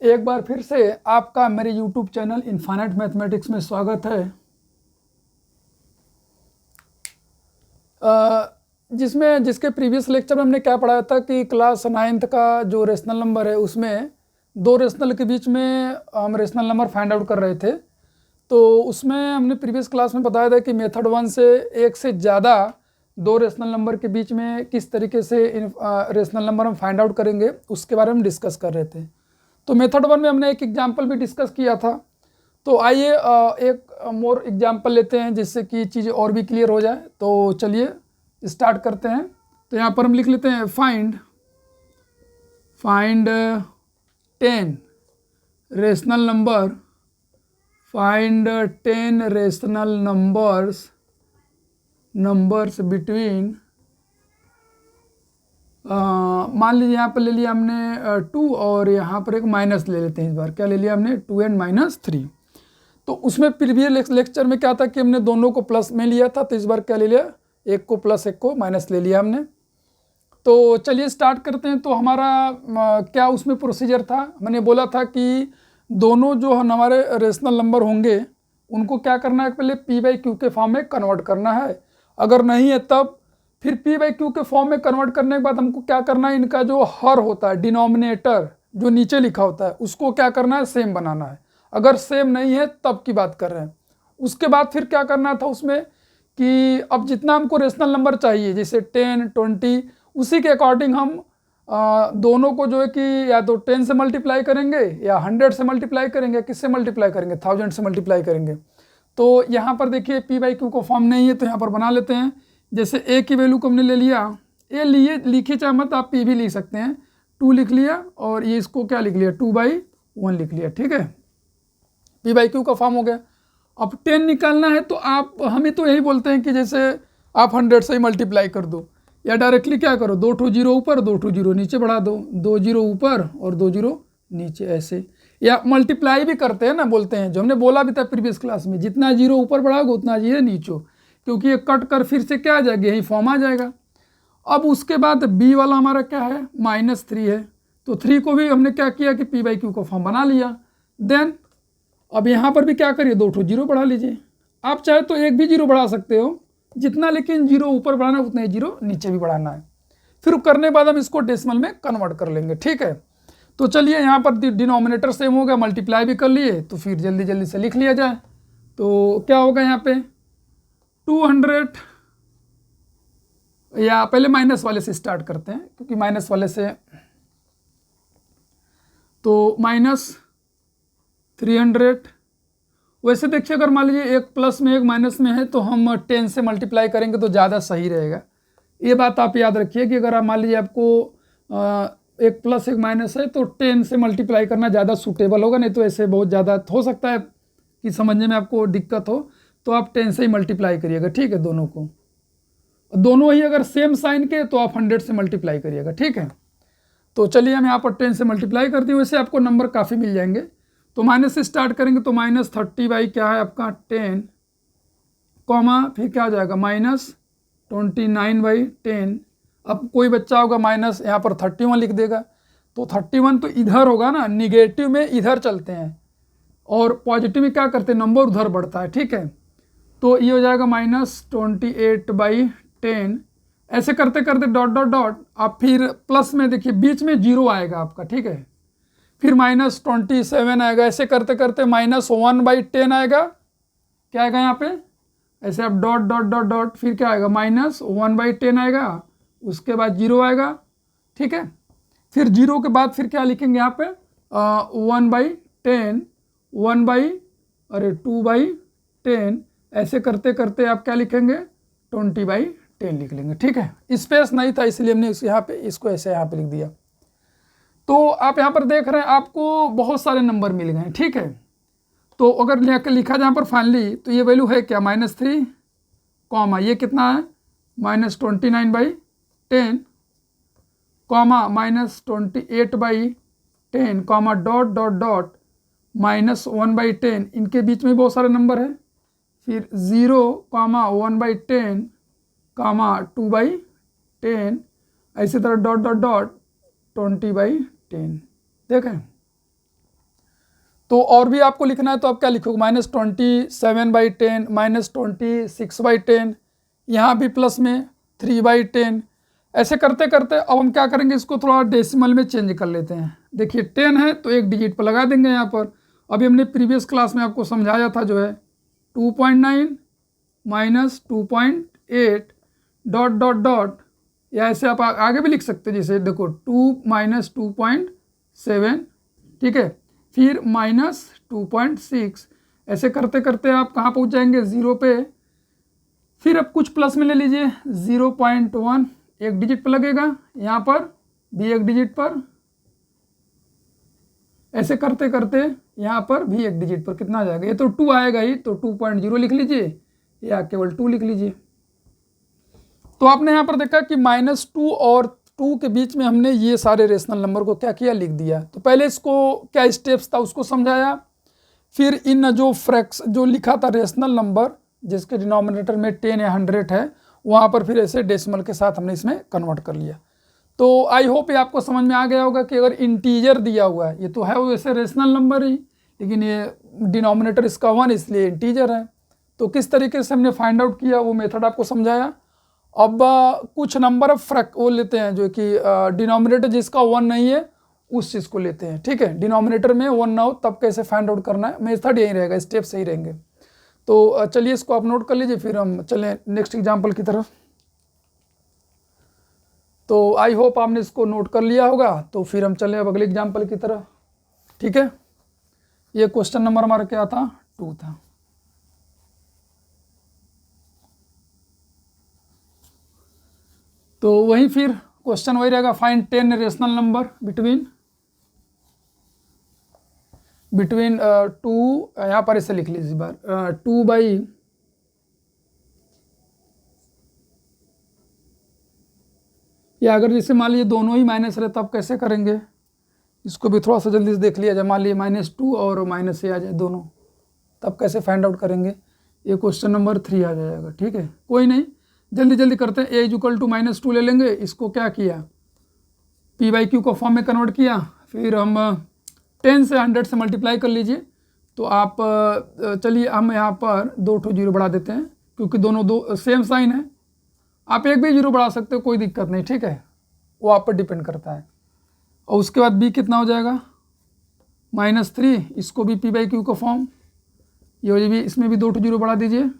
एक बार फिर से आपका मेरे YouTube चैनल इनफाइनाइट मैथमेटिक्स में स्वागत है। जिसके प्रीवियस लेक्चर में हमने क्या पढ़ाया था कि क्लास 9th का जो रेशनल नंबर है उसमें दो रेशनल के बीच में हम रेशनल नंबर फाइंड आउट कर रहे थे। तो उसमें हमने प्रीवियस क्लास में बताया था कि मेथड 1 से एक से ज़्यादा दो रेशनल नंबर के बीच में किस तरीके से रेशनल नंबर हम फाइंड आउट करेंगे उसके बारे में डिस्कस कर रहे थे। तो मेथड 1 में हमने एक एग्जाम्पल भी डिस्कस किया था। तो आइए एक मोर एग्जाम्पल लेते हैं जिससे कि चीज़ें और भी क्लियर हो जाए। तो चलिए स्टार्ट करते हैं। तो यहाँ पर हम लिख लेते हैं find 10 rational number, find 10 rational numbers between, मान लीजिए यहाँ पर ले लिया हमने 2 और यहाँ पर एक माइनस ले लेते हैं। इस बार क्या ले लिया हमने 2 and -3। तो उसमें प्रीवियस लेक्चर में क्या था कि हमने दोनों को प्लस में लिया था, तो इस बार क्या ले लिया, एक को प्लस एक को माइनस ले लिया हमने। तो चलिए स्टार्ट करते हैं। तो हमारा क्या उसमें प्रोसीजर था, मैंने बोला था कि दोनों जो हमारे रेशनल नंबर होंगे उनको क्या करना है, पहले p/q के फॉर्म में कन्वर्ट करना है। अगर नहीं है तब फिर p/q के फॉर्म में कन्वर्ट करने के बाद हमको क्या करना है, इनका जो हर होता है डिनोमिनेटर जो नीचे लिखा होता है उसको क्या करना है, सेम बनाना है। अगर सेम नहीं है तब की बात कर रहे हैं। उसके बाद फिर क्या करना था उसमें कि अब जितना हमको रेशनल नंबर चाहिए जैसे 10, 20, उसी के अकॉर्डिंग हम दोनों को जो है कि या तो 10 से मल्टीप्लाई करेंगे या 100 से मल्टीप्लाई करेंगे, किससे मल्टीप्लाई करेंगे, 1000 से मल्टीप्लाई करेंगे। तो यहाँ पर देखिए p/q को फॉर्म नहीं है तो यहाँ पर बना लेते हैं। जैसे a की वैल्यू को हमने ले लिया, a लिखिए चाहे मत, आप p भी लिख सकते हैं। 2 लिख लिया और ये इसको क्या लिख लिया, 2/1 लिख लिया। ठीक है, p/q का फॉर्म हो गया। अब 10 निकालना है तो आप हमें तो यही बोलते हैं कि जैसे आप 100 से ही मल्टीप्लाई कर दो या डायरेक्टली क्या करो, 2 ठो जीरो ऊपर 2 ठो जीरो नीचे बढ़ा दो, 2 जीरो ऊपर और 2 जीरो नीचे, ऐसे। या मल्टीप्लाई भी करते हैं ना, बोलते हैं, जो हमने बोला भी था प्रीवियस क्लास में, जितना जीरो ऊपर बढ़ाओगे उतना जीरो नीचे, क्योंकि ये कट कर फिर से क्या आ जाएगा, यही फॉर्म आ जाएगा। अब उसके बाद b वाला हमारा क्या है, -3 है। तो 3 को भी हमने क्या किया कि p/q का फॉर्म बना लिया। देन अब यहाँ पर भी क्या करिए, 2 ठो जीरो बढ़ा लीजिए। आप चाहे तो एक भी जीरो बढ़ा सकते हो जितना, लेकिन जीरो ऊपर बढ़ाना है उतना ही जीरो नीचे भी बढ़ाना है। फिर करने के बाद हम इसको डेसिमल में कन्वर्ट कर लेंगे। ठीक है, तो चलिए यहाँ पर डिनोमिनेटर सेम हो गया, मल्टीप्लाई भी कर लिए, तो फिर जल्दी जल्दी से लिख लिया जाए। तो क्या होगा यहाँ पे 200, या पहले माइनस वाले से स्टार्ट करते हैं क्योंकि माइनस वाले से, तो -300। वैसे देखिए अगर मान लीजिए एक प्लस में एक माइनस में है तो हम 10 से मल्टीप्लाई करेंगे तो ज़्यादा सही रहेगा। ये बात आप याद रखिए कि अगर आप मान लीजिए आपको एक प्लस एक माइनस है तो 10 से मल्टीप्लाई करना ज़्यादा सूटेबल होगा, नहीं तो ऐसे बहुत ज़्यादा हो सकता है कि समझने में आपको दिक्कत हो, तो आप 10 से ही मल्टीप्लाई करिएगा। ठीक है, दोनों को, दोनों ही अगर सेम साइन के तो आप 100 से मल्टीप्लाई करिएगा। ठीक है, तो चलिए हम यहाँ पर 10 से मल्टीप्लाई करते हैं, वैसे आपको नंबर काफ़ी मिल जाएंगे। तो माइनस से स्टार्ट करेंगे तो -30 बाई क्या है आपका 10, कॉमा फिर क्या आ जाएगा -29/10। अब कोई बच्चा होगा माइनस यहाँ पर 31 लिख देगा, तो 31 तो इधर होगा ना, निगेटिव में इधर चलते हैं और पॉजिटिव में क्या करते हैं, नंबर उधर बढ़ता है। ठीक है, तो ये हो जाएगा -28/10। ऐसे करते करते डॉट डॉट डॉट, आप फिर प्लस में देखिए बीच में जीरो आएगा आपका। ठीक है, फिर -27 आएगा, ऐसे करते करते -1/10 आएगा। क्या आएगा यहाँ पे, ऐसे आप डॉट डॉट डॉट डॉट, फिर क्या आएगा -1/10 आएगा, उसके बाद जीरो आएगा। ठीक है, फिर जीरो के बाद फिर क्या लिखेंगे यहाँ पे 1/10, 2/10, ऐसे करते करते आप क्या लिखेंगे 20/10 लिख लेंगे। ठीक है, स्पेस नहीं था इसलिए हमने यहाँ पे इसको ऐसे यहाँ पे लिख दिया। तो आप यहाँ पर देख रहे हैं आपको बहुत सारे नंबर मिल गए। ठीक है, तो अगर लिखा जहाँ पर फाइनली, तो ये वैल्यू है क्या -3, कॉमा ये कितना है -29/10, comma -28/10, comma dot dot dot -1/10, इनके बीच में बहुत सारे नंबर है। फिर 0, 1/10, 2/10, ऐसी तरह डॉट डॉट डॉट 20/10। देखें, तो और भी आपको लिखना है तो आप क्या लिखोगे, -27/10, -26/10, यहाँ भी प्लस में 3/10। ऐसे करते करते अब हम क्या करेंगे, इसको थोड़ा डेसिमल में चेंज कर लेते हैं। देखिए 10 है तो एक डिजिट पर लगा देंगे यहाँ पर। अभी हमने प्रीवियस क्लास में आपको समझाया था जो है 2.9 -2.8 डॉट डॉट डॉट, या ऐसे आप आगे भी लिख सकते हैं, जैसे देखो 2 - 2.7, ठीक है, फिर -2.6। ऐसे करते करते आप कहाँ पहुँच जाएंगे, 0 पे। फिर अब कुछ प्लस में ले लीजिए, 0.1 एक डिजिट पर लगेगा, यहाँ पर भी एक डिजिट पर। ऐसे करते करते यहाँ पर भी एक डिजिट पर कितना आ जाएगा, ये तो 2 आएगा ही, तो 2.0 लिख लीजिए या केवल 2 लिख लीजिए। तो आपने यहाँ पर देखा कि -2 और 2 के बीच में हमने ये सारे रेशनल नंबर को क्या किया, लिख दिया। तो पहले इसको क्या स्टेप्स था उसको समझाया, फिर इन जो लिखा था रेशनल नंबर जिसके डिनोमिनेटर में 10 या 100 है, वहाँ पर फिर ऐसे डेसिमल के साथ हमने इसमें कन्वर्ट कर लिया। तो आई होप ये आपको समझ में आ गया होगा कि अगर इंटीजर दिया हुआ है, ये तो है वैसे रेशनल नंबर ही, लेकिन ये डिनोमिनेटर इसका 1 इसलिए इंटीजर है। तो किस तरीके से हमने फाइंड आउट किया वो मेथड आपको समझाया। अब कुछ नंबर ऑफ वो लेते हैं जो कि डिनोमिनेटर जिसका 1 नहीं है उस चीज़ को लेते हैं, ठीक है। डिनोमिनेटर में 1 ना हो तब कैसे फाइंड आउट करना है, मेथड यही रहेगा, स्टेप सही रहेंगे। तो चलिए इसको आप नोट कर लीजिए, फिर हम चलें नेक्स्ट एग्जाम्पल की तरफ। तो आई होप आपने इसको नोट कर लिया होगा। तो फिर हम चलें अब अगले एग्जाम्पल की तरफ, ठीक है। ये क्वेश्चन नंबर हमारा क्या था, 2 था। तो वही फिर क्वेश्चन वही रहेगा, फाइंड 10 रेशनल नंबर बिटवीन 2, यहाँ पर इसे लिख लीजिए इस बार, 2 या अगर जैसे मान लीजिए दोनों ही माइनस रहे तब कैसे करेंगे, इसको भी थोड़ा सा जल्दी से देख लिया जाए। मान लीजिए -2 और -a आ जाए दोनों, तब कैसे फाइंड आउट करेंगे, ये क्वेश्चन नंबर 3 आ जाएगा, ठीक है। कोई नहीं, जल्दी जल्दी करते हैं। a = -2 ले लेंगे, इसको क्या किया, p/q को फॉर्म में कन्वर्ट किया, फिर हम 10 से 100 से मल्टीप्लाई कर लीजिए। तो आप चलिए हम यहाँ पर 2 0 बढ़ा देते हैं, क्योंकि दोनों दो सेम साइन है। आप एक भी 0 बढ़ा सकते हो, कोई दिक्कत नहीं, ठीक है, वो आप पर डिपेंड करता है। और उसके बाद b कितना हो जाएगा, -3, इसको भी p/q का फॉर्म, ये भी, इसमें भी 2 0 बढ़ा दीजिए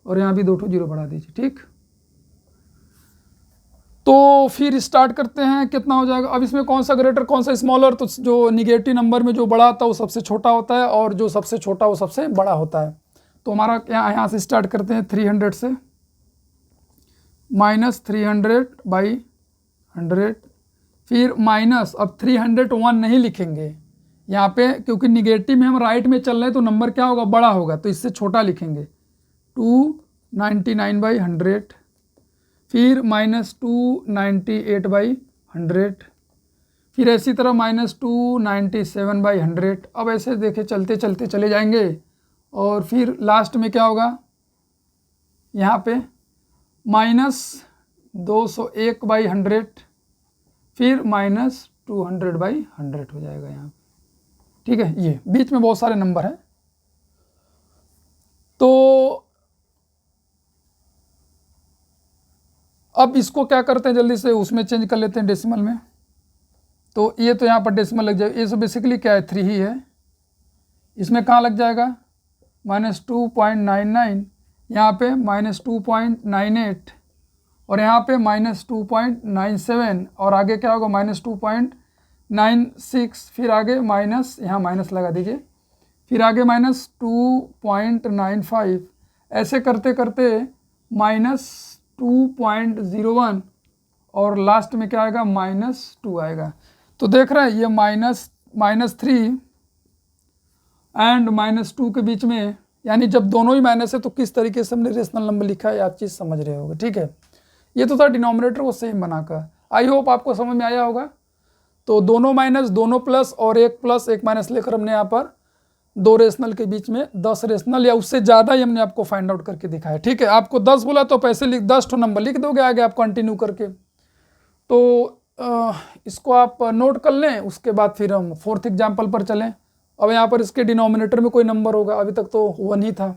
और यहाँ भी 2 0 बढ़ा दीजिए, ठीक। तो फिर स्टार्ट करते हैं, कितना हो जाएगा। अब इसमें कौन सा ग्रेटर कौन सा स्मॉलर, तो जो निगेटिव नंबर में जो बड़ा होता है वो सबसे छोटा होता है, और जो सबसे छोटा वो सबसे बड़ा होता है। तो हमारा यहाँ से स्टार्ट करते हैं 300 से, -300/100, फिर माइनस, अब 301 नहीं लिखेंगे यहाँ पे, क्योंकि निगेटिव में हम राइट में चल रहे हैं तो नंबर क्या होगा, बड़ा होगा, तो इससे छोटा लिखेंगे 299/100, फिर -298/100, फिर इसी तरह -297/100। अब ऐसे देखे चलते चलते चले जाएंगे, और फिर लास्ट में क्या होगा, यहाँ पे -201/100, फिर -200/100 हो जाएगा यहाँ, ठीक है। ये बीच में बहुत सारे नंबर हैं। तो अब इसको क्या करते हैं, जल्दी से उसमें चेंज कर लेते हैं डेसिमल में। तो ये तो यहाँ पर डेसिमल लग जाएगा, ये सब बेसिकली क्या है, 3 ही है। इसमें कहाँ लग जाएगा, -2.99, यहाँ पे -2.98, और यहाँ पे -2.97, और आगे क्या होगा, -2.96, फिर आगे माइनस, यहाँ माइनस लगा दीजिए, फिर आगे -2.95, ऐसे करते करते -2.01, और लास्ट में क्या आएगा, -2 आएगा। तो देख रहे हैं ये -3 एंड -2 के बीच में, यानी जब दोनों ही माइनस है तो किस तरीके से हमने रेशनल नंबर लिखा है, आप चीज़ समझ रहे होगे, ठीक है। ये तो था डिनोमिनेटर को सेम बनाकर, आई होप आपको समझ में आया होगा। तो दोनों माइनस, दोनों प्लस, और एक प्लस एक माइनस लेकर हमने यहाँ पर 2 रेशनल के बीच में 10 रेशनल या उससे ज़्यादा ही हमने आपको फाइंड आउट करके दिखाया, ठीक है। आपको 10 बोला तो पैसे 10 नंबर लिख दोगे आगे आप कंटिन्यू करके। तो इसको आप नोट कर लें, उसके बाद फिर हम 4th एग्जाम्पल पर चलें। अब यहाँ पर इसके डिनोमिनेटर में कोई नंबर होगा, अभी तक तो 1 ही था।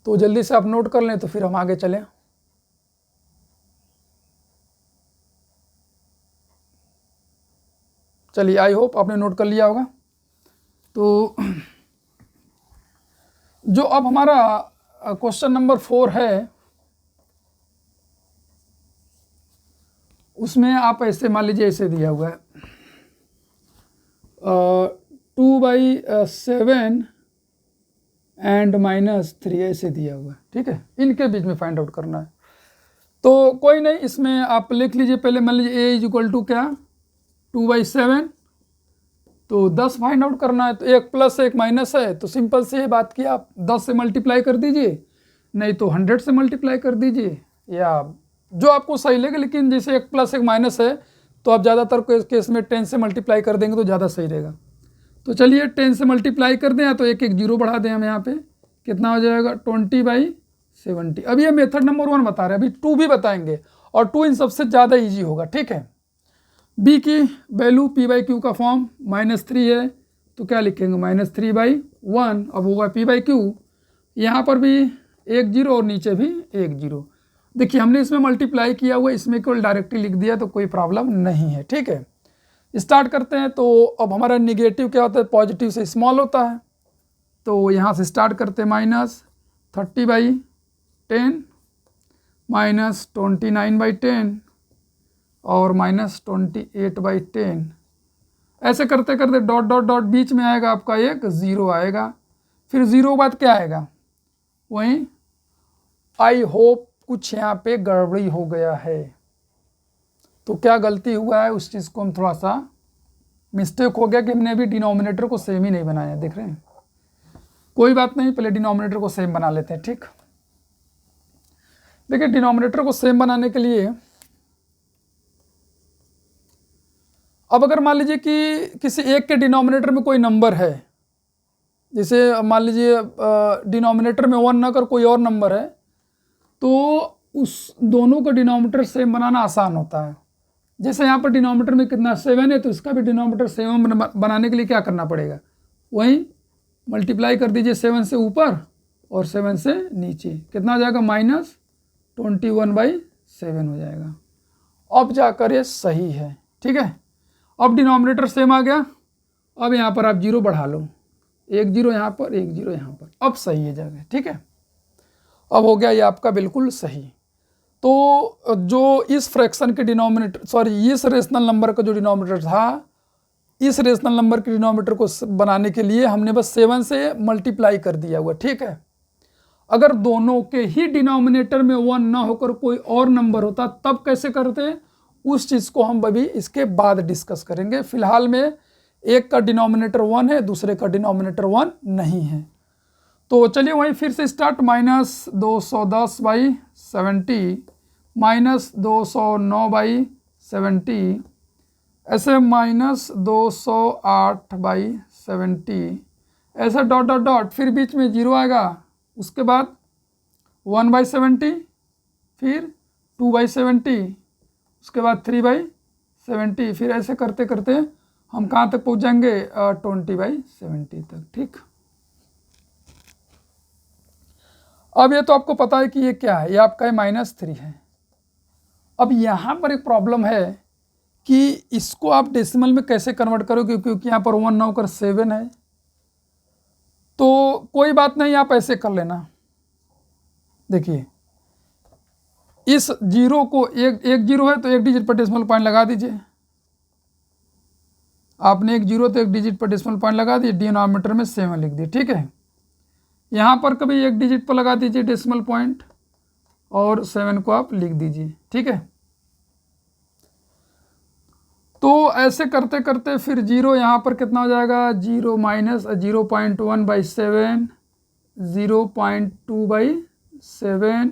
तो जल्दी से आप नोट कर लें तो फिर हम आगे चलें। चलिए, आई होप आपने नोट कर लिया होगा। तो जो अब हमारा क्वेश्चन नंबर 4 है, उसमें आप ऐसे मान लीजिए, ऐसे दिया हुआ है 2/7 एंड -3 ऐसे दिया हुआ है, ठीक है। इनके बीच में फाइंड आउट करना है। तो कोई नहीं, इसमें आप लिख लीजिए पहले, मान लीजिए a = क्या 2/7, तो 10 फाइंड आउट करना है। तो एक प्लस एक माइनस है, तो सिंपल से ये बात की, आप 10 से मल्टीप्लाई कर दीजिए, नहीं तो 100 से मल्टीप्लाई कर दीजिए, या जो आपको सही लगे। लेकिन जैसे एक प्लस एक माइनस है, तो आप ज़्यादातर केस में 10 से मल्टीप्लाई कर देंगे तो ज़्यादा सही रहेगा। तो चलिए 10 से मल्टीप्लाई कर दें, तो एक एक जीरो बढ़ा दें हम यहाँ पे, कितना हो जाएगा 20/70। अब ये मेथड नंबर 1 बता रहे हैं, अभी 2 भी बताएंगे, और 2 इन सबसे ज़्यादा ईजी होगा, ठीक है। b की वैल्यू p/q का फॉर्म -3 है, तो क्या लिखेंगे -3/1। अब होगा p/q, यहाँ पर भी 1 0 और नीचे भी 1 0। देखिए हमने इसमें मल्टीप्लाई किया हुआ, इसमें केवल डायरेक्टली लिख दिया, तो कोई प्रॉब्लम नहीं है, ठीक है। स्टार्ट करते हैं। तो अब हमारा निगेटिव क्या होता है, पॉजिटिव से स्मॉल होता है। तो यहाँ से स्टार्ट करते हैं, -30/10 -29/10 और -28/10। ऐसे करते करते डॉट डॉट डॉट बीच में आएगा आपका एक 0 आएगा, फिर 0 के बाद क्या आएगा, वहीं आई होप कुछ यहाँ पे गड़बड़ी हो गया है। तो क्या गलती हुआ है, उस चीज़ को हम थोड़ा सा मिस्टेक हो गया कि हमने अभी डिनोमिनेटर को सेम ही नहीं बनाया, देख रहे हैं। कोई बात नहीं, पहले डिनोमिनेटर को सेम बना लेते हैं, ठीक। देखिए डिनोमिनेटर को सेम बनाने के लिए, अब अगर मान लीजिए कि किसी एक के डिनोमिनेटर में कोई नंबर है, जैसे मान लीजिए डिनोमिनेटर में 1 ना कर कोई और नंबर है, तो उस दोनों का डिनोमिनेटर सेम बनाना आसान होता है। जैसे यहाँ पर डिनोमिनेटर में कितना 7 है, तो इसका भी डिनोमिनेटर सेम बनाने के लिए क्या करना पड़ेगा, वहीं मल्टीप्लाई कर दीजिए 7 से ऊपर और 7 से नीचे, कितना हो जाएगा -21/7 हो जाएगा। अब जाकर ये सही है, ठीक है। अब डिनोमिनेटर सेम आ गया, अब यहाँ पर आप 0 बढ़ा लो, 1 0 यहाँ पर, 1 0 यहाँ पर, अब सही है जगह, ठीक है। अब हो गया ये आपका बिल्कुल सही। तो जो इस फ्रैक्शन के डिनोमिनेटर, इस रेशनल नंबर का जो डिनोमिनेटर था, इस रेशनल नंबर के डिनोमिनेटर को बनाने के लिए हमने बस 7 से मल्टीप्लाई कर दिया हुआ, ठीक है। अगर दोनों के ही डिनोमिनेटर में 1 ना होकर कोई और नंबर होता, तब कैसे करते, उस चीज़ को हम अभी इसके बाद डिस्कस करेंगे। फिलहाल में एक का डिनोमिनेटर 1 है, दूसरे का डिनोमिनेटर 1 नहीं है। तो चलिए वहीं फिर से स्टार्ट, -210/70 -209/70, ऐसे -208/70, ऐसे डॉट डॉट डॉट, फिर बीच में 0 आएगा, उसके बाद 1/70, फिर 2/70, उसके बाद 3/70, फिर ऐसे करते करते हम कहाँ तक पहुँच जाएंगे 20/70 तक, ठीक। अब ये तो आपको पता है कि ये क्या है, ये आपका -3 है। अब यहाँ पर एक प्रॉब्लम है कि इसको आप डेसिमल में कैसे कन्वर्ट करोगे, क्योंकि यहाँ पर 1 ना होकर 7 है। तो कोई बात नहीं, आप ऐसे कर लेना। देखिए इस 0 को एक 0 है तो 1 डिजिट पर डेसिमल पॉइंट लगा दीजिए। आपने 1 0 तो 1 डिजिट पर डेसिमल पॉइंट लगा दिए, डिनोमिनेटर में 7 लिख दिए, ठीक है। यहाँ पर कभी 1 डिजिट पर लगा दीजिए डेसिमल पॉइंट और 7 को आप लिख दीजिए, ठीक है। तो ऐसे करते करते फिर 0 यहाँ पर कितना हो जाएगा, 0 - 0.1/7, 0.2/7,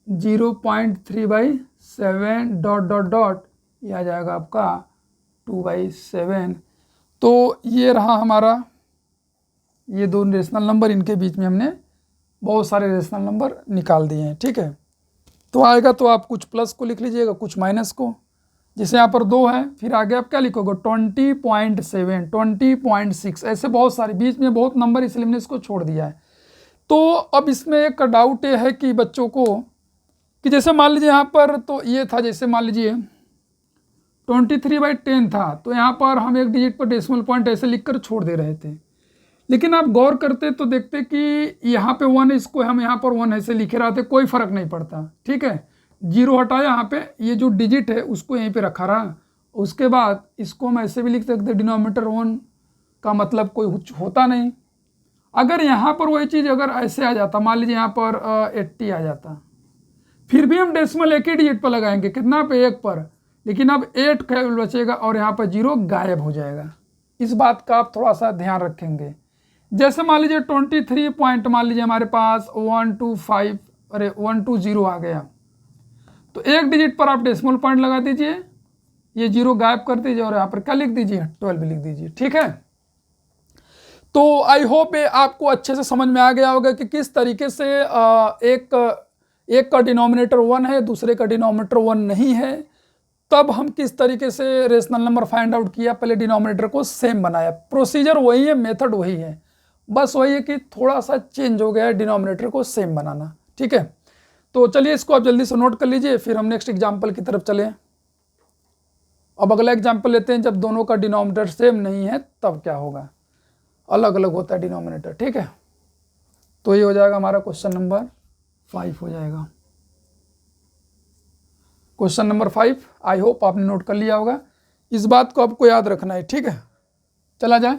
0.3/7, डॉट डॉट डॉट, ये आ जाएगा आपका 2/7। तो ये रहा हमारा, ये दो रेशनल नंबर, इनके बीच में हमने बहुत सारे रेशनल नंबर निकाल दिए हैं, ठीक है। तो आएगा तो आप कुछ प्लस को लिख लीजिएगा, कुछ माइनस को। जैसे यहाँ पर 2 है, फिर आगे आप क्या लिखोगे 20.7, 20.6, ऐसे बहुत सारे, बीच में बहुत नंबर, इसलिए हमने इसको छोड़ दिया है। तो अब इसमें एक डाउट ये है कि बच्चों को कि जैसे मान लीजिए यहाँ पर तो ये था, जैसे मान लीजिए 23/10 था, तो यहाँ पर हम एक डिजिट पर डेसिमल पॉइंट ऐसे लिखकर छोड़ दे रहे थे। लेकिन आप गौर करते तो देखते कि यहाँ पे 1, इसको हम यहाँ पर 1 ऐसे लिखे रहे थे, कोई फर्क नहीं पड़ता, ठीक है। 0 हटाया, यहाँ पे ये जो डिजिट है उसको यहीं पे रखा रहा। उसके बाद इसको हम ऐसे भी लिख सकते, डिनोमिनेटर 1 का मतलब कोई होता नहीं। अगर यहाँ पर वही चीज़ अगर ऐसे आ जाता, मान लीजिए यहाँ पर 80 आ जाता, फिर भी हम डेसिमल एक ही डिजिट पर लगाएंगे, कितना पे, 1 पर, लेकिन अब 8 केवल बचेगा और यहाँ पर 0 गायब हो जाएगा। इस बात का आप थोड़ा सा ध्यान रखेंगे। जैसे मान लीजिए 23 पॉइंट, मान लीजिए हमारे पास 120 आ गया, तो एक डिजिट पर आप डेसिमल पॉइंट लगा दीजिए, ये 0 गायब कर दीजिए और यहाँ पर क्या लिख दीजिए 12 लिख दीजिए, ठीक है। तो आई होप ये आपको अच्छे से समझ में आ गया होगा कि किस तरीके से एक का डिनोमिनेटर 1 है, दूसरे का डिनोमिनेटर 1 नहीं है, तब हम किस तरीके से रेशनल नंबर फाइंड आउट किया, पहले डिनोमिनेटर को सेम बनाया। प्रोसीजर वही है, मेथड वही है, बस वही है कि थोड़ा सा चेंज हो गया है, डिनोमिनेटर को सेम बनाना, ठीक है। तो चलिए इसको आप जल्दी से नोट कर लीजिए, फिर हम नेक्स्ट एग्जाम्पल की तरफ चलें। अब अगला एग्जाम्पल लेते हैं, जब दोनों का डिनोमिनेटर सेम नहीं है तब क्या होगा, अलग अलग होता है डिनोमिनेटर, ठीक है। तो ये हो जाएगा हमारा क्वेश्चन नंबर 5 हो जाएगा। क्वेश्चन नंबर 5 आई होप आपने नोट कर लिया होगा, इस बात को आपको याद रखना है, ठीक है। चला जाए,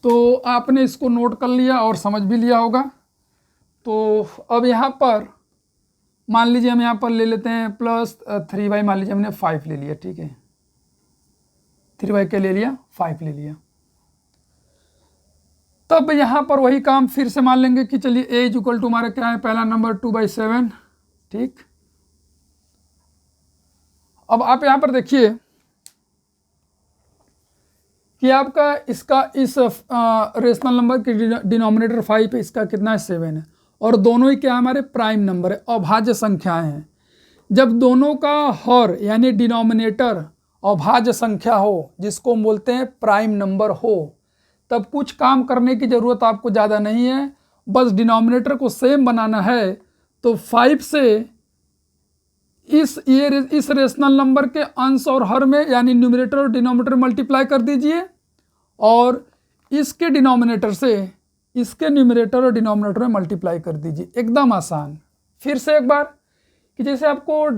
तो आपने इसको नोट कर लिया और समझ भी लिया होगा। तो अब यहाँ पर मान लीजिए हम यहाँ पर ले लेते हैं +3y, मान लीजिए हमने 5 ले लिया, ठीक है, 3y के ले लिया, 5 ले लिया। तब यहाँ पर वही काम फिर से मान लेंगे कि चलिए a = हमारा क्या है, पहला नंबर 2/7, ठीक। अब आप यहाँ पर देखिए कि आपका इसका इस रेशनल नंबर की डिनोमिनेटर 5 है, इसका कितना है 7 है, और दोनों ही क्या हमारे प्राइम नंबर है, अभाज्य संख्याएं हैं। जब दोनों का हर यानी डिनोमिनेटर अभाज्य संख्या हो, जिसको हम बोलते हैं प्राइम नंबर हो, तब कुछ काम करने की ज़रूरत आपको ज़्यादा नहीं है, बस डिनोमिनेटर को सेम बनाना है। तो 5 से इस रेशनल नंबर के अंश और हर में यानी न्यूमरेटर और डिनोमिनेटर मल्टीप्लाई कर दीजिए, और इसके डिनोमिनेटर से इसके न्यूमरेटर और डिनोमिनेटर में मल्टीप्लाई कर दीजिए, एकदम आसान। फिर से एक बार कि जैसे आपको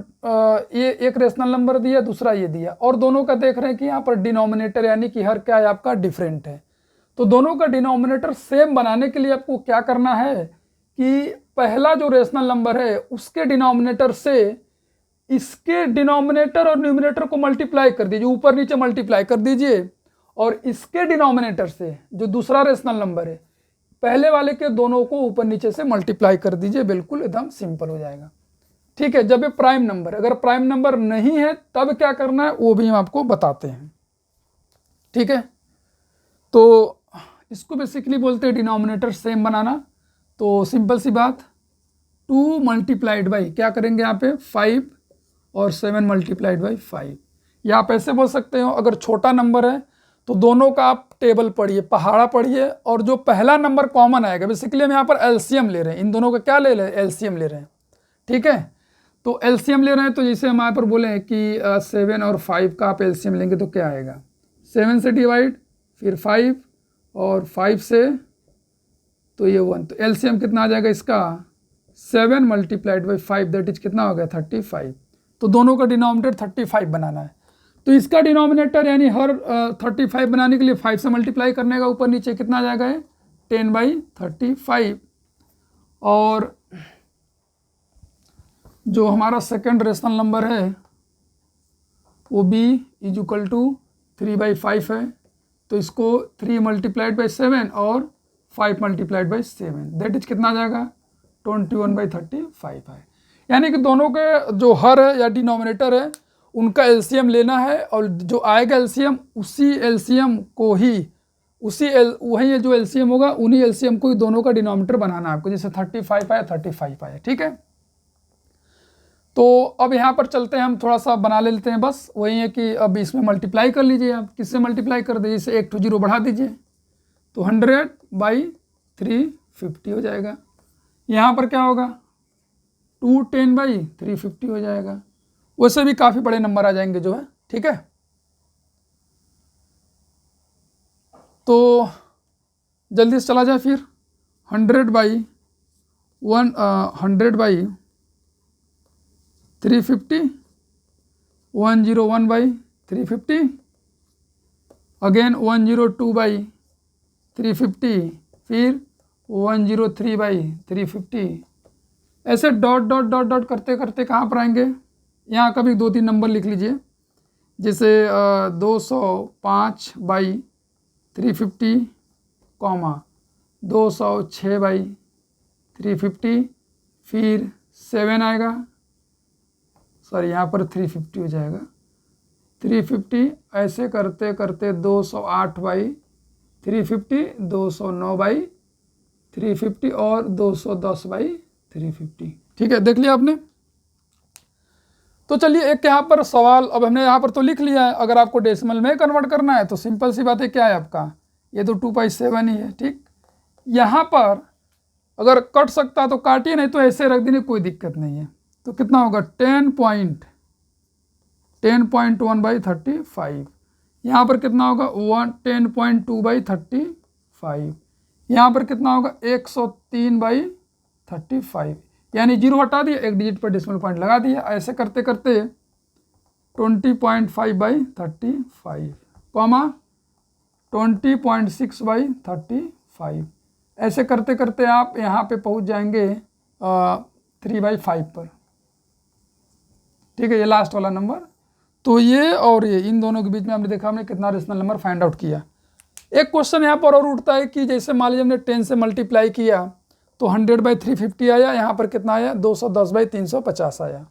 ये एक रेशनल नंबर दिया, दूसरा ये दिया, और दोनों का देख रहे हैं कि यहाँ पर डिनोमिनेटर यानी कि हर क्या है आपका डिफरेंट है, तो दोनों का डिनोमिनेटर सेम बनाने के लिए आपको क्या करना है कि पहला जो रेशनल नंबर है उसके डिनोमिनेटर से इसके डिनोमिनेटर और न्यूमरेटर को मल्टीप्लाई कर दीजिए, ऊपर नीचे मल्टीप्लाई कर दीजिए, और इसके डिनोमिनेटर से जो दूसरा रेशनल नंबर है पहले वाले के दोनों को ऊपर नीचे से मल्टीप्लाई कर दीजिए, बिल्कुल एकदम सिंपल हो जाएगा, ठीक है। जब ये प्राइम नंबर, अगर प्राइम नंबर नहीं है तब क्या करना है वो भी हम आपको बताते हैं, ठीक है। तो इसको बेसिकली बोलते हैं डिनोमिनेटर सेम बनाना। तो सिंपल सी बात, 2 मल्टीप्लाइड बाई क्या करेंगे यहाँ पे 5 और 7 मल्टीप्लाइड बाई 5, या आप ऐसे बोल सकते हो अगर छोटा नंबर है तो दोनों का आप टेबल पढ़िए, पहाड़ा पढ़िए, और जो पहला नंबर कॉमन आएगा, बेसिकली हम यहाँ पर एलसीएम ले रहे हैं, इन दोनों का क्या ले रहे हैं, एलसीएम ले रहे हैं, ठीक है। तो एलसीएम ले रहे हैं, तो जैसे हम यहाँ पर बोले कि 7 और 5 का आप एलसीएम लेंगे तो क्या आएगा, 7 से डिवाइड, फिर 5 और 5 से तो ये 1, तो एलसीएम कितना आ जाएगा इसका 7 मल्टीप्लाइड बाई 5, दैट इज कितना हो गया 35। तो दोनों का डिनोमिनेटर 35 बनाना है, तो इसका डिनोमिनेटर यानी हर 35 बनाने के लिए 5 से मल्टीप्लाई करने का ऊपर नीचे कितना आ जाएगा 10/35, और जो हमारा सेकंड रेशनल नंबर है वो b = 3/5 है, तो इसको 3 मल्टीप्लाइड बाई 7 और 5 मल्टीप्लाइड बाई 7, दैट इज कितना आ जाएगा 21/35 है। यानी कि दोनों के जो हर है या डिनोमिनेटर है उनका एलसीएम लेना है, और जो आएगा एलसीएम उसी एलसीएम को ही वही जो एलसीएम होगा उन्हीं एलसीएम को ही दोनों का डिनोमिनेटर बनाना है आपको, जैसे 35 आया 35 आया, ठीक है। तो अब यहाँ पर चलते हैं, हम थोड़ा सा बना लेते हैं, बस वही है कि अब इसमें मल्टीप्लाई कर लीजिए। आप किससे मल्टीप्लाई कर दीजिए, इसे 1 to 0 बढ़ा दीजिए, तो 100/350 हो जाएगा। यहाँ पर क्या होगा, 210/350 हो जाएगा। वैसे भी काफ़ी बड़े नंबर आ जाएंगे जो है, ठीक है। तो जल्दी से चला जाए फिर, 100/350 101/350 अगेन 102/350 फिर 103/350, ऐसे डॉट डॉट डॉट डॉट करते करते कहाँ पर आएंगे, यहाँ का भी 2-3 नंबर लिख लीजिए, जैसे 205/350 कॉमा 206/350 फिर 7 आएगा, सॉरी यहाँ पर 350 हो जाएगा, 350 ऐसे करते करते 208/350 209/350 और 210/350, ठीक है। देख लिया आपने। तो चलिए एक यहाँ पर सवाल, अब हमने यहाँ पर तो लिख लिया है, अगर आपको डेसिमल में कन्वर्ट करना है तो सिंपल सी बात है, क्या है आपका, ये तो 2/7 ही है, ठीक। यहाँ पर अगर कट सकता तो काटिए, नहीं तो ऐसे रख देने, कोई दिक्कत नहीं है। तो कितना होगा, 10.1/35। यहाँ पर कितना होगा, 10.2/35। यहाँ पर कितना होगा, 103/35, यानी 0 हटा दिया, एक डिजिट पर डेसिमल पॉइंट लगा दिया। ऐसे करते करते 20.5/35 कॉमा 20.6/35, ऐसे करते करते आप यहाँ पे पहुँच जाएंगे 3/5 पर, ठीक है। ये लास्ट वाला नंबर, तो ये और ये इन दोनों के बीच में हमने देखा, हमने कितना रेशनल नंबर फाइंड आउट किया। एक क्वेश्चन यहाँ पर और उठता है कि जैसे मान लीजिए हमने 10 से मल्टीप्लाई किया तो 100/350 आया, यहाँ पर कितना आया, 210/350 आया।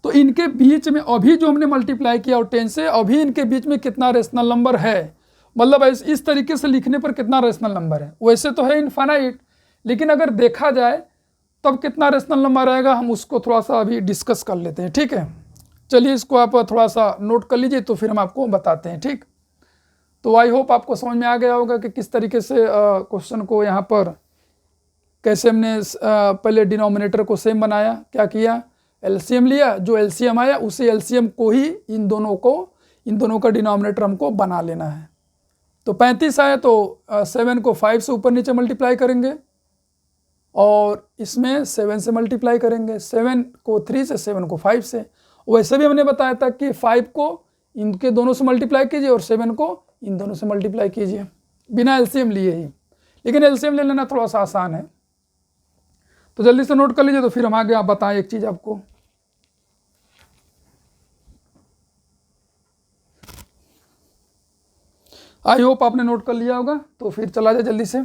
तो इनके बीच में अभी जो हमने मल्टीप्लाई किया और 10 से, अभी इनके बीच में कितना रेशनल नंबर है, मतलब इस तरीके से लिखने पर कितना रेशनल नंबर है। वैसे तो है इनफाइनाइट, लेकिन अगर देखा जाए तब कितना रेशनल नंबर आएगा, हम उसको थोड़ा सा अभी डिस्कस कर लेते हैं, ठीक है। चलिए इसको आप थोड़ा सा नोट कर लीजिए, तो फिर हम आपको बताते हैं, ठीक। तो आई होप आपको समझ में आ गया होगा कि किस तरीके से क्वेश्चन को यहाँ पर कैसे हमने पहले डिनोमिनेटर को सेम बनाया, क्या किया, एलसीएम लिया, जो एलसीएम आया उसी एलसीएम को ही इन दोनों का डिनोमिनेटर हमको बना लेना है। तो 35 आया तो 7 को 5 से ऊपर नीचे मल्टीप्लाई करेंगे और इसमें 7 से मल्टीप्लाई करेंगे, 7 को 3 से, 7 को 5 से। वैसे भी हमने बताया था कि 5 को इनके दोनों से मल्टीप्लाई कीजिए और 7 को इन दोनों से मल्टीप्लाई कीजिए, बिना एलसीएम लिए ही। लेकिन एलसीएम ले लेना थोड़ा सा आसान है, तो जल्दी से नोट कर लीजिए, तो फिर हम आगे आप बताएं एक चीज़ आपको। आई होप आपने नोट कर लिया होगा, तो फिर चला जाए जल्दी से।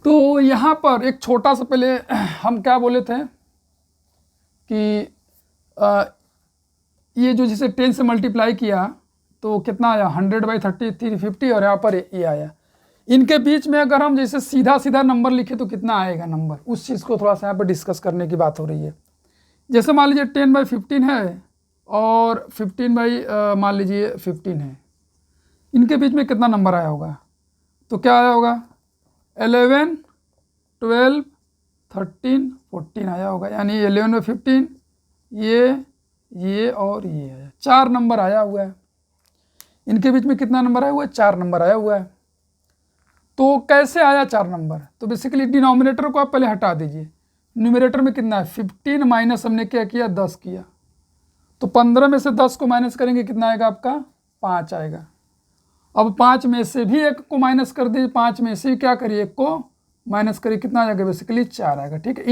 तो यहाँ पर एक छोटा सा, पहले हम क्या बोले थे कि ये जो जिसे 10 से मल्टीप्लाई किया तो कितना आया, 100/350, और यहाँ पर ये आया। इनके बीच में अगर हम जैसे सीधा सीधा नंबर लिखे तो कितना आएगा नंबर, उस चीज़ को थोड़ा सा यहाँ पर डिस्कस करने की बात हो रही है। जैसे मान लीजिए 10/15 है और 15 मान लीजिए 15 है, इनके बीच में कितना नंबर आया होगा, तो क्या आया होगा, 11, 12, 13, 14 आया होगा। यानी 11 में 15, ये और ये आया, 4 नंबर आया हुआ है। इनके बीच में कितना नंबर आया हुआ है, 4 नंबर आया हुआ है। तो कैसे आया 4 नंबर, तो बेसिकली डिनोमिनेटर को आप पहले हटा दीजिए, न्यूमरेटर में कितना है 15 माइनस हमने क्या किया, 10 किया, तो 15 में से 10 को माइनस करेंगे, कितना आएगा आपका, 5 आएगा। अब 5 में से भी 1 को माइनस कर दीजिए, 5 में से क्या करिए, 1 को माइनस करिए, कितना आ जाएगा, बेसिकली 4 आएगा, ठीक है।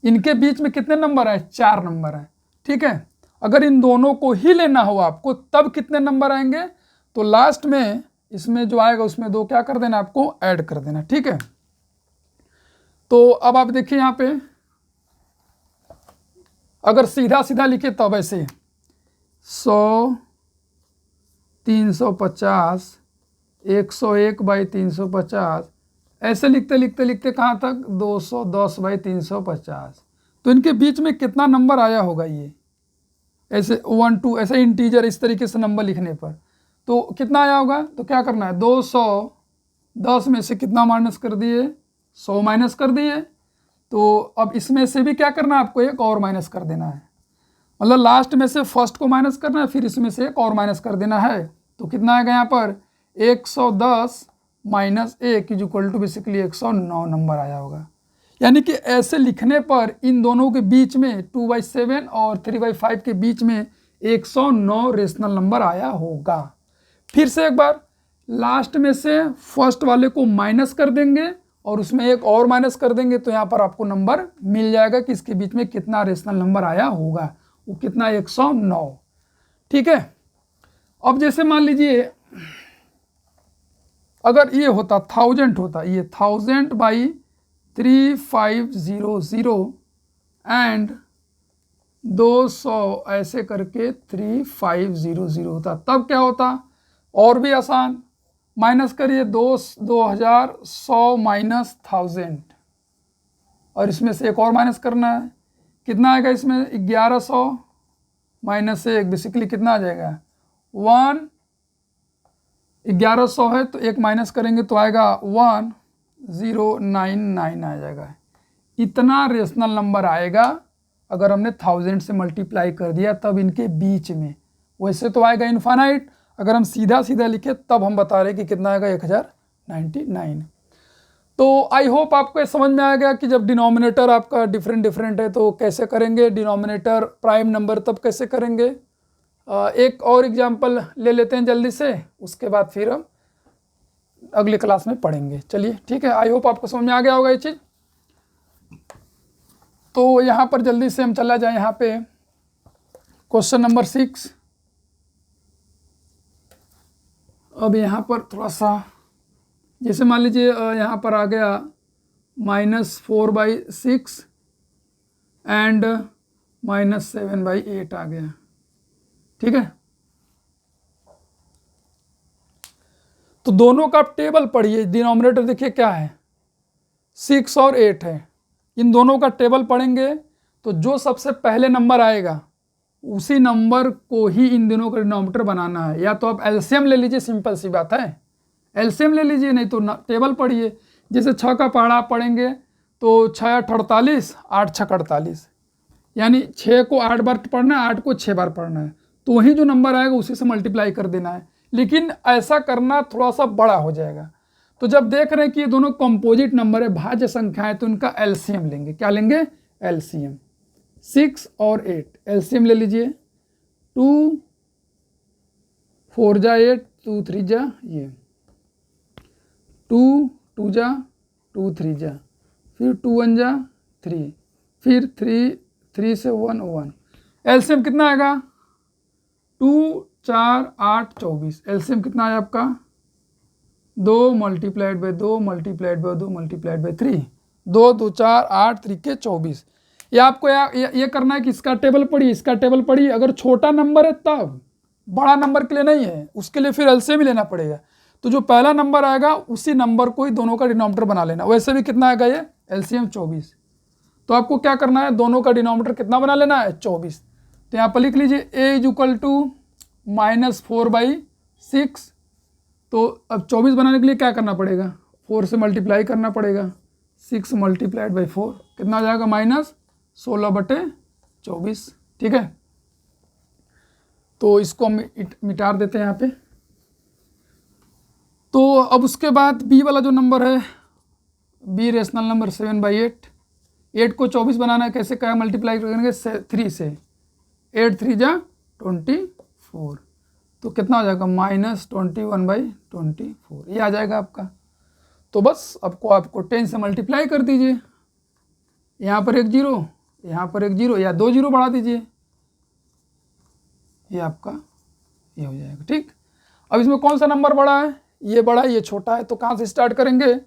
इनके बीच में कितने नंबर आए, 4 नंबर आए, ठीक है। अगर इन दोनों को ही लेना हो आपको तब कितने नंबर आएंगे, तो लास्ट में इसमें जो आएगा उसमें 2 क्या कर देना, आपको ऐड कर देना, ठीक है। तो अब आप देखिए यहाँ पे, अगर सीधा सीधा लिखे तब ऐसे 100, 350, 101/350 ऐसे लिखते लिखते लिखते कहाँ तक 210 बाई 350। तो इनके बीच में कितना नंबर आया होगा ये, ऐसे 1 2 ऐसे इंटीजर इस तरीके से नंबर लिखने पर तो कितना आया होगा। तो क्या करना है, 210 में से कितना माइनस कर दिए, 100 माइनस कर दिए। तो अब इसमें से भी क्या करना है आपको, एक और माइनस कर देना है, मतलब लास्ट में से फर्स्ट को माइनस करना है, फिर इसमें से एक और माइनस कर देना है। तो कितना आएगा यहाँ पर 110 minus 1 is equal to basically 109 number आया होगा। यानी कि ऐसे लिखने पर इन दोनों के बीच में 2/7 और 3/5 के बीच में 109 रेशनल नंबर आया होगा। फिर से एक बार लास्ट में से फर्स्ट वाले को माइनस कर देंगे और उसमें एक और माइनस कर देंगे, तो यहाँ पर आपको नंबर मिल जाएगा कि इसके बीच में कितना रेशनल नंबर आया होगा, वो कितना 109। ठीक है। अब जैसे मान लीजिए अगर ये होता 1000 होता, ये 1000 बाई 3500 एंड 200 ऐसे करके 3500 होता, तब क्या होता, और भी आसान, माइनस करिए 2100 माइनस 1000 और इसमें से एक और माइनस करना है, कितना आएगा इसमें 1100 माइनस 1 बेसिकली कितना आ जाएगा 1। 1100 है तो एक माइनस करेंगे तो आएगा 1099 आ जाएगा। इतना रेशनल नंबर आएगा अगर हमने 1000 से मल्टीप्लाई कर दिया तब इनके बीच में। वैसे तो आएगा इनफाइनाइट, अगर हम सीधा सीधा लिखे तब हम बता रहे कि कितना आएगा 1099। तो आई होप आपको ये समझ में आ गया कि जब डिनोमिनेटर आपका डिफरेंट है तो कैसे करेंगे, डिनोमिनेटर प्राइम नंबर तब कैसे करेंगे। एक और एग्जांपल ले लेते हैं जल्दी से, उसके बाद फिर हम अगले क्लास में पढ़ेंगे। चलिए ठीक है, आई होप आपको समझ में आ गया होगा ये चीज़। तो यहाँ पर जल्दी से हम चला जाए यहाँ पे क्वेश्चन नंबर 6। अब यहाँ पर थोड़ा सा जैसे मान लीजिए यहाँ पर आ गया -4/6 एंड -7/8 आ गया। ठीक है, तो दोनों का टेबल पढ़िए। डिनोमिनेटर देखिए क्या है, 6 और 8 है, इन दोनों का टेबल पढ़ेंगे तो जो सबसे पहले नंबर आएगा उसी नंबर को ही इन दोनों का डिनोमिनेटर बनाना है। या तो आप एलसीएम ले लीजिए, सिंपल सी बात है, एलसीएम ले लीजिए, नहीं तो टेबल पढ़िए। जैसे 6 का पहाड़ा आप पढ़ेंगे तो 6 × 48, 8 × 6 = 48, यानी 6 को 8 बार पढ़ना है, 8 को 6 बार पढ़ना है, तो वही जो नंबर आएगा उसी से मल्टीप्लाई कर देना है। लेकिन ऐसा करना थोड़ा सा बड़ा हो जाएगा। तो जब देख रहे हैं कि ये दोनों कंपोजिट नंबर है, भाज्य संख्या है, तो इनका एलसीएम लेंगे। क्या लेंगे, एलसीएम। 6 और 8 एलसीएम ले लीजिए, 2 4 जा 8, 2 3 जा ये 2 2 जा 2 3 जा, फिर 2 1 जा 3, फिर 3 से 1 1। एलसीएम कितना आएगा 2 4 8 24। एलसीएम कितना आया आपका 2 × 2 × 2 × 3, 2 2 4 8 3 के 24। ये आपको ये करना है कि इसका टेबल पढ़िए, इसका टेबल पढ़िए। अगर छोटा नंबर है तब, बड़ा नंबर के लिए नहीं है, उसके लिए फिर एलसीएम ही लेना पड़ेगा। तो जो पहला नंबर आएगा उसी नंबर को ही दोनों का डिनोमिनेटर बना लेना। वैसे भी कितना आएगा ये एलसीएम 24, तो आपको क्या करना है, दोनों का डिनोमिनेटर कितना बना लेना है 24। तो यहाँ पर लिख लीजिए a = -4/6। तो अब 24 बनाने के लिए क्या करना पड़ेगा, 4 से मल्टीप्लाई करना पड़ेगा, 6 × 4 कितना आ जाएगा -16/24। ठीक है, तो इसको हम मिटा देते हैं यहाँ पे। तो अब उसके बाद बी वाला जो नंबर है, बी रेशनल नंबर 7/8। 8 को 24 बनाना है, कैसे क्या मल्टीप्लाई करेंगे 3 से, 8 3 जा 24, तो कितना हो जाएगा -21/24, ये आ जाएगा आपका। तो बस आपको 10 से मल्टीप्लाई कर दीजिए, यहाँ पर एक 0, यहाँ पर एक 0, या 2 0 बढ़ा दीजिए, ये आपका ये हो जाएगा। ठीक, अब इसमें कौन सा नंबर बड़ा है, ये बड़ा है, ये छोटा है, तो कहाँ से स्टार्ट करेंगे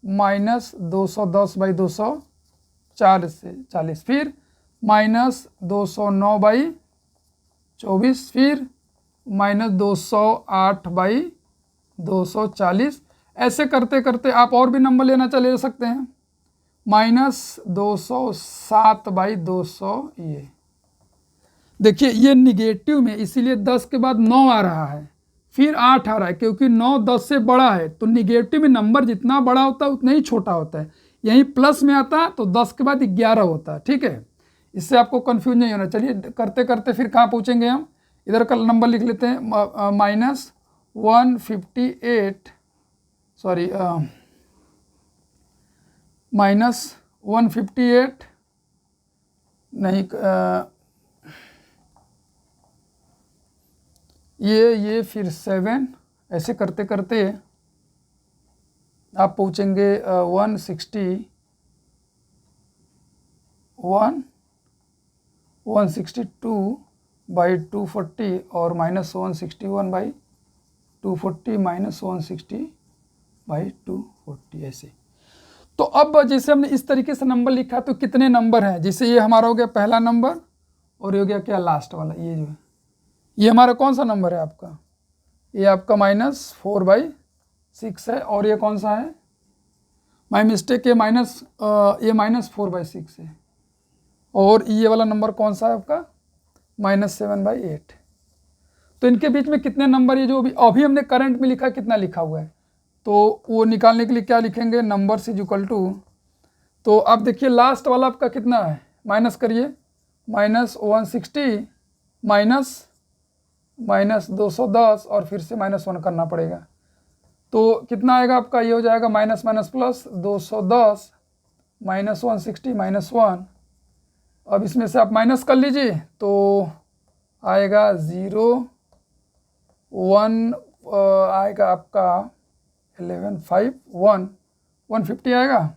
-210/240 से 40, फिर -209/24, फिर -208/240 ऐसे करते करते आप और भी नंबर लेना चले सकते हैं। -207/200 ये देखिए ये निगेटिव में, इसीलिए 10 के बाद 9 आ रहा है, फिर 8 आ रहा है, क्योंकि 9 10 से बड़ा है। तो निगेटिव में नंबर जितना बड़ा होता है उतना ही छोटा होता है। यहीं प्लस में आता तो 10 के बाद 11 होता है। ठीक है, इससे आपको कंफ्यूज नहीं होना। चलिए करते करते फिर कहाँ पहुँचेंगे हम, इधर का नंबर लिख लेते हैं -158 सॉरी -158 नहीं ये फिर 7, ऐसे करते करते आप पहुँचेंगे 162/240 और -161/240 -160/240 ऐसे। तो अब जैसे हमने इस तरीके से नंबर लिखा तो कितने नंबर हैं, जैसे ये हमारा हो गया पहला नंबर और ये हो गया क्या लास्ट वाला, ये जो है ये हमारा कौन सा नंबर है आपका, ये आपका -4/6 है। और ये कौन सा है, माई मिस्टेक, ये -4/6 है। और ये वाला नंबर कौन सा है आपका, -7/8। तो इनके बीच में कितने नंबर, ये जो अभी हमने करंट में लिखा कितना लिखा हुआ है, तो वो निकालने के लिए क्या लिखेंगे, नंबर्स इज इक्वल टू। तो अब देखिए लास्ट वाला आपका कितना है, माइनस करिए, -160 -210 और फिर से -1 करना पड़ेगा। तो कितना आएगा आपका, ये हो जाएगा माइनस माइनस प्लस 210 -160 -1। अब इसमें से आप माइनस कर लीजिए तो आएगा 0 1 आएगा आपका 11 5 1 150 आएगा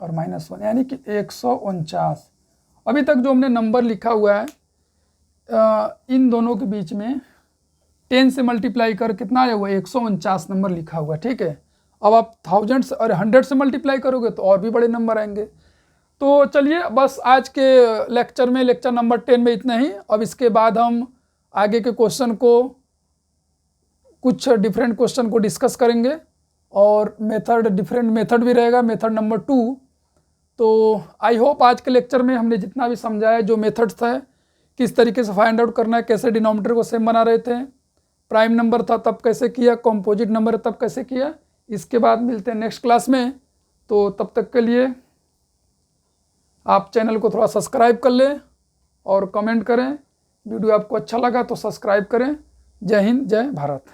और -1 यानी कि 149। अभी तक जो हमने नंबर लिखा हुआ है इन दोनों के बीच में 10 से मल्टीप्लाई कर कितना आया हुआ है, 149 नंबर लिखा हुआ है। ठीक है, अब आप 1000 और 100 से मल्टीप्लाई करोगे तो और भी बड़े नंबर आएंगे। तो चलिए बस आज के लेक्चर में, लेक्चर नंबर 10 में इतना ही। अब इसके बाद हम आगे के क्वेश्चन को, कुछ डिफरेंट क्वेश्चन को डिस्कस करेंगे और मेथड, डिफरेंट मेथड भी रहेगा, मेथड नंबर 2। तो आई होप आज के लेक्चर में हमने जितना भी समझाया, जो मेथड्स था, किस तरीके से फाइंड आउट करना है, कैसे डिनोमिनेटर को सेम बना रहे थे, प्राइम नंबर था तब कैसे किया, कॉम्पोजिट नंबर तब कैसे किया। इसके बाद मिलते हैं नेक्स्ट क्लास में। तो तब तक के लिए आप चैनल को थोड़ा सब्सक्राइब कर लें और कमेंट करें। वीडियो आपको अच्छा लगा तो सब्सक्राइब करें। जय हिंद, जय भारत।